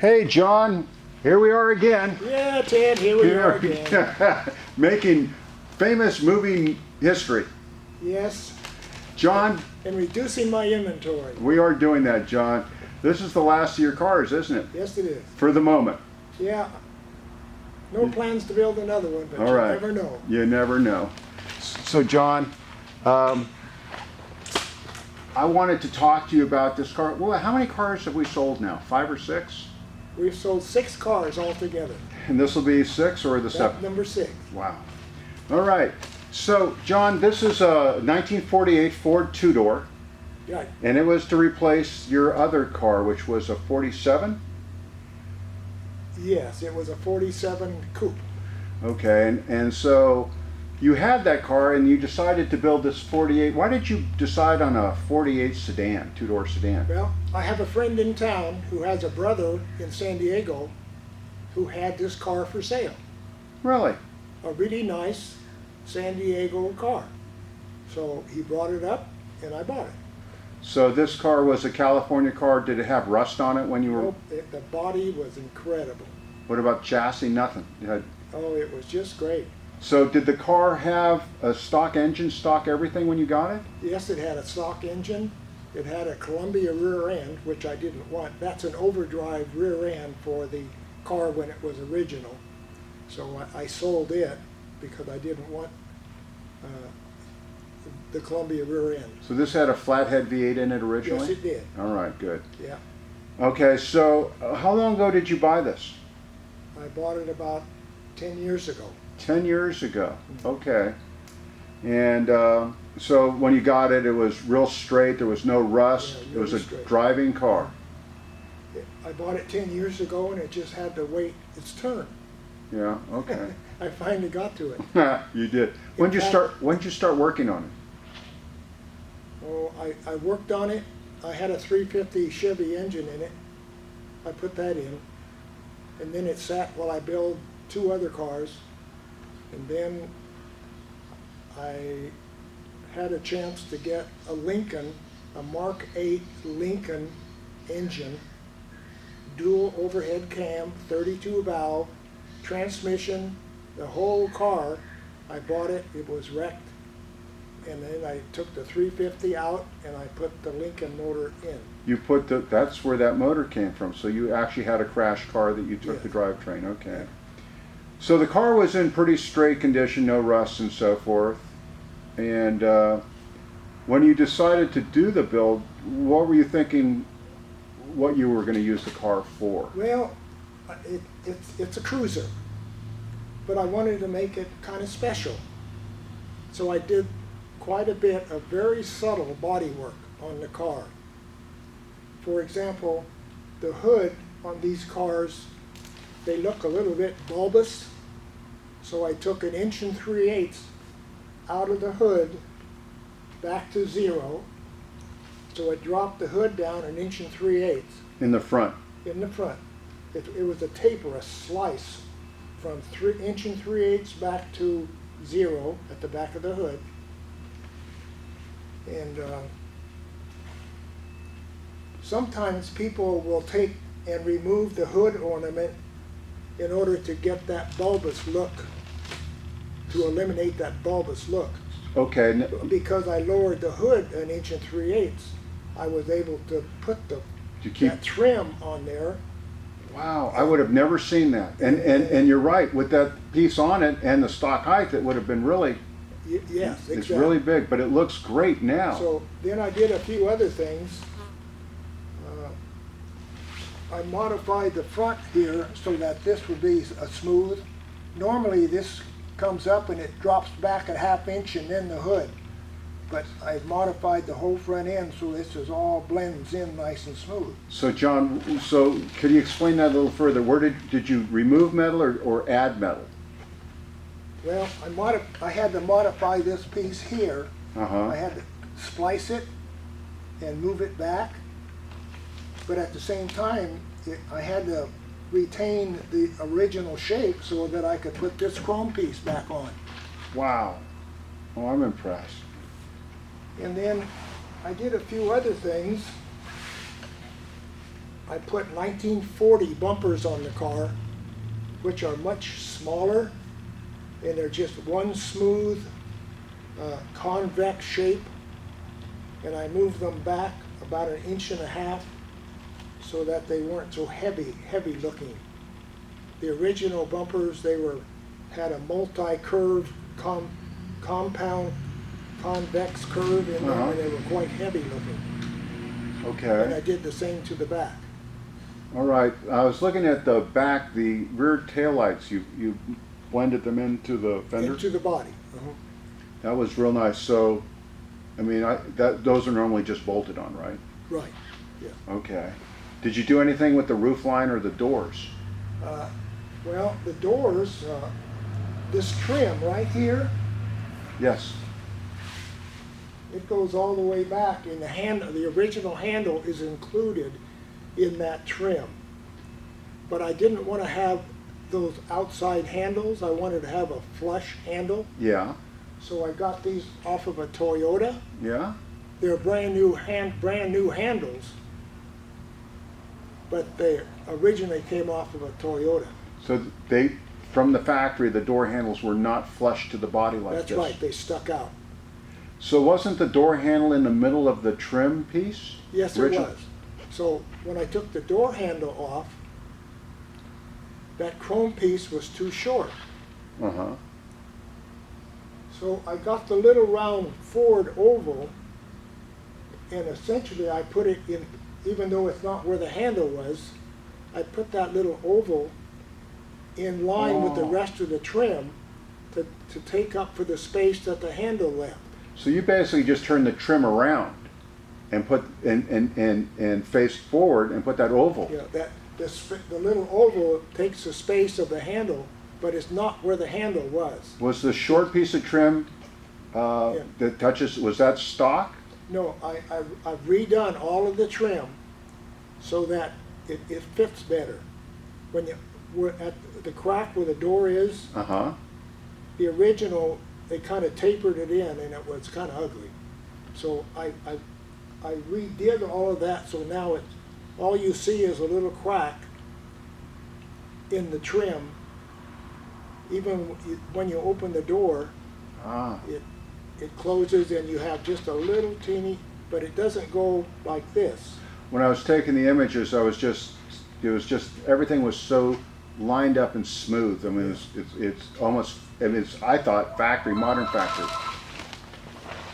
Hey, John, here we are again. Yeah, Ted, here we are again. Making famous movie history. Yes. John, And reducing my inventory. we are doing that, John. This is the last of your cars, isn't it? Yes, it is. For the moment. Yeah. No plans to build another one, but All you right. never know. You never know. So, John, I wanted to talk to you about this car. Well, how many cars have we sold now? 5 or 6? We've sold 6 cars altogether. And this will be 6 or the 7th? Number 6. Wow. All right. So, John, this is a 1948 Ford two-door. Right. And it was to replace your other car, which was a 47? Yes, it was a 47 coupe. Okay, and so you had that car and you decided to build this 48. Why did you decide on a 48 sedan, two-door sedan? Well, I have a friend in town who has a brother in San Diego who had this car for sale. Really? A really nice San Diego car. So he brought it up and I bought it. So this car was a California car. Did it have rust on it when you were... Nope, the body was incredible. What about chassis? Nothing. It had... Oh, it was just great. So did the car have a stock engine, stock everything when you got it? Yes, it had a stock engine. It had a Columbia rear end, which I didn't want. That's an overdrive rear end for the car when it was original. So I sold it because I didn't want the Columbia rear end. So this had a flathead V8 in it originally? Yes, it did. All right, good. Yeah. Okay, so how long ago did you buy this? I bought it about 10 years ago. 10 years ago. Okay. And so when you got it, it was real straight. There was no rust. Yeah, It was a really straight. driving car. I bought it 10 years ago and it just had to wait its turn. Yeah. Okay. I finally got to it. You did. When did you start? When did you start working on it? Oh, I worked on it. I had a 350 Chevy engine in it. I put that in. And then it sat while I built 2 other cars. And then I had a chance to get a Lincoln, a Mark 8 Lincoln engine, dual overhead cam, 32 valve, transmission, the whole car. I bought it, it was wrecked. And then I took the 350 out and I put the Lincoln motor in. You put the. That's where that motor came from. So you actually had a crash car that you took Yes. the drivetrain. Okay. So the car was in pretty straight condition, no rust and so forth. And when you decided to do the build, what were you thinking? What you were going to use the car for? Well, it's a cruiser, but I wanted to make it kind of special. So I did quite a bit of very subtle body work on the car. For example, the hood on these cars, they look a little bit bulbous. So I took 1 3/8 out of the hood back to 0. So it dropped the hood down 1 3/8 In the front. in the front. It was a taper, a slice from 1 3/8 back to 0 at the back of the hood. And sometimes people will take and remove the hood ornament in order to get that bulbous look, to eliminate that bulbous look. Okay. Because I lowered the hood 1 3/8, I was able to put To keep. that trim on there. Wow, I would have never seen that. And you're right, with that piece on it and the stock height, it would have been really, Yes, exactly. it's really big, but it looks great now. So then I did a few other things. I modified the front here so that this would be a smooth. Normally this comes up and it drops back a 1/2 inch and then the hood. But I modified the whole front end so this is all blends in nice and smooth. So John, so could you explain that a little further? Where did you remove metal or add metal? Well, I had to modify this piece here. Uh-huh. I had to splice it and move it back. But at the same time, I had to retain the original shape so that I could put this chrome piece back on. Wow. Oh, I'm impressed. And then I did a few other things. I put 1940 bumpers on the car, which are much smaller, and they're just one smooth convex shape, and I moved them back about 1.5 inches so that they weren't so heavy looking. The original bumpers, had a multi-curve compound convex curve in them, and they were quite heavy looking. And I Okay. did the same to the back. All right. I was looking at the back, the rear taillights. You blended them into the fender. Into the body. That was real nice. So, I mean, those are normally just bolted on, right? Right, yeah. Okay. Did you do anything with the roof line or the doors? Well, the doors, this trim right here, Yes. it goes all the way back, and the original handle is included in that trim. But I didn't want to have those outside handles. I wanted to have a flush handle. Yeah. So I got these off of a Toyota. Yeah. They're brand new handles, but they originally came off of a Toyota. So from the factory, the door handles were not flush to the body like That's this. right, they stuck out. So wasn't the door handle in the middle of the trim piece? Yes, it Original- was. So when I took the door handle off, that chrome piece was too short. Uh-huh. So I got the little round Ford oval, and essentially I put it in, even though it's not where the handle was, I put that little oval in line with the Oh. rest of the trim to take up for the space that the handle left. So you basically just turned the trim around and put and faced forward and put that oval. You know, the little oval takes the space of the handle, but it's not where the handle was. Was the short piece of trim Yeah. that touches, was that stock? No, I've redone all of the trim so that it fits better. We're at the crack where the door is, Uh-huh. the original, they kind of tapered it in, and it was kind of ugly. So I redid all of that, so now all you see is a little crack in the trim. Even when you open the door, Ah. it closes and you have just a little teeny, but it doesn't go like this. When I was taking the images, it was just everything was so lined up and smooth. I mean, it's almost, I thought modern factory.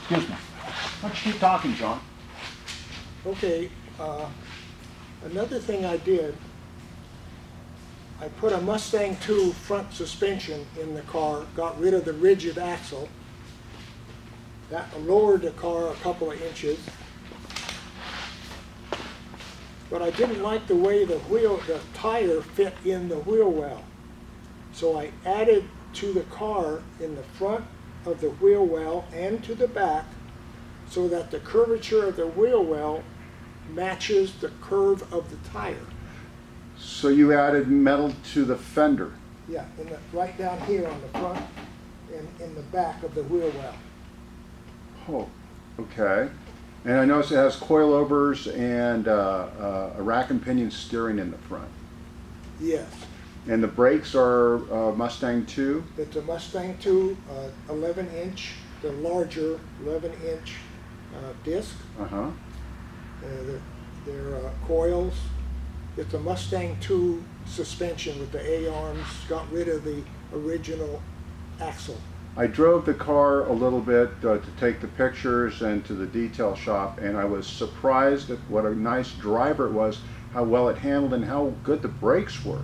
Excuse me. Why don't you keep talking, John? Okay, another thing I did, I put a Mustang 2 front suspension in the car, got rid of the rigid axle. That lowered the car a couple of inches. But I didn't like the way the tire fit in the wheel well. So I added to the car in the front of the wheel well and to the back so that the curvature of the wheel well matches the curve of the tire. So you added metal to the fender. Yeah, right down here on the front and in the back of the wheel well. Oh, okay. And I notice it has coilovers and a rack and pinion steering in the front. Yes, And the brakes are Mustang 2. it's a Mustang 2, 11-inch, the larger 11-inch disc. Uh-huh. They're coils. It's a Mustang 2 suspension with the A-arms, got rid of the original axle. I drove the car a little bit to take the pictures and to the detail shop, and I was surprised at what a nice driver it was, how well it handled, and how good the brakes were.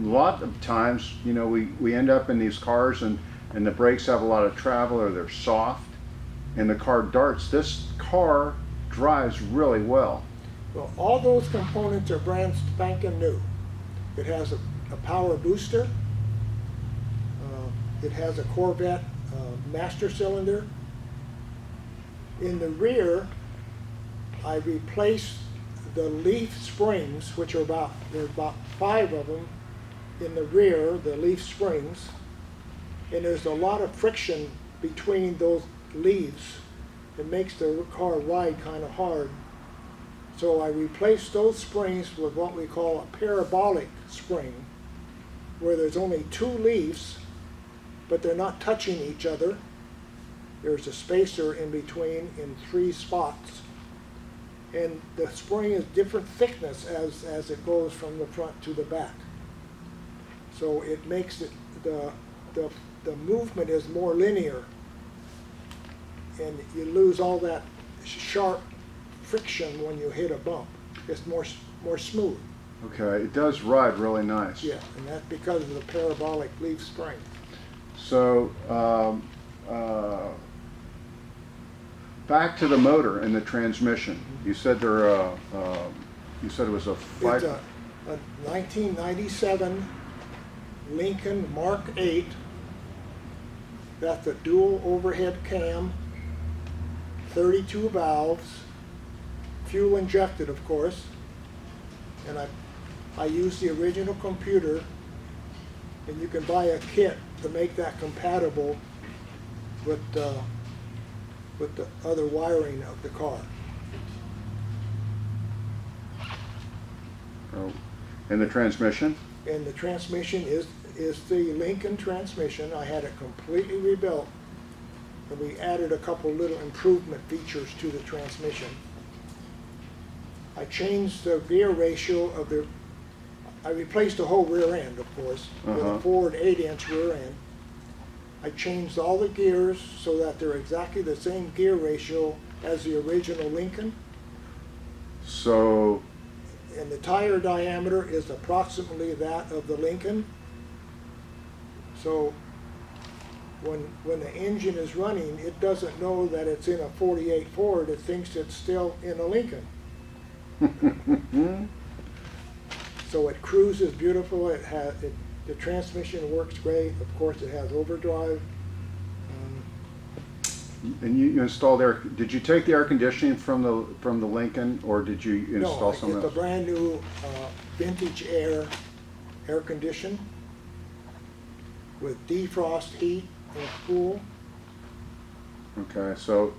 A lot of times, you know, we end up in these cars and the brakes have a lot of travel or they're soft and the car darts. This car drives really well. Well, all those components are brand spanking new. It has a power booster. It has a Corvette master cylinder. In the rear, I replaced the leaf springs, which there are about 5 of them in the rear, the leaf springs. And there's a lot of friction between those leaves. It makes the car ride kind of hard. So I replaced those springs with what we call a parabolic spring, where there's only two leaves, but they're not touching each other. There's a spacer in between in 3 spots. And the spring is different thickness as it goes from the front to the back. So it makes it, the movement is more linear. And you lose all that sharp friction when you hit a bump. It's more smooth. Okay, it does ride really nice. Yeah, and that's because of the parabolic leaf spring. So, back to the motor and the transmission. You said you said it was a It's a 1997 Lincoln Mark 8. That's a dual overhead cam, 32 valves, fuel injected, of course. And I used the original computer, and you can buy a kit to make that compatible with the other wiring of the car. Oh. And the transmission? And the transmission is the Lincoln transmission. I had it completely rebuilt, and we added a couple little improvement features to the transmission. I changed the gear ratio of I replaced the whole rear end, of course, with a Ford 8-inch rear end. I changed all the gears so that they're exactly the same gear ratio as the original Lincoln. So, And the tire diameter is approximately that of the Lincoln. So when the engine is running, it doesn't know that it's in a 48 Ford. It thinks it's still in a Lincoln. So it cruises beautiful. The transmission works great. Of course, it has overdrive. and you installed air. Did you take the air conditioning from the Lincoln, or did you install No, something it's else? a brand new vintage air condition with defrost heat and cool. Okay, so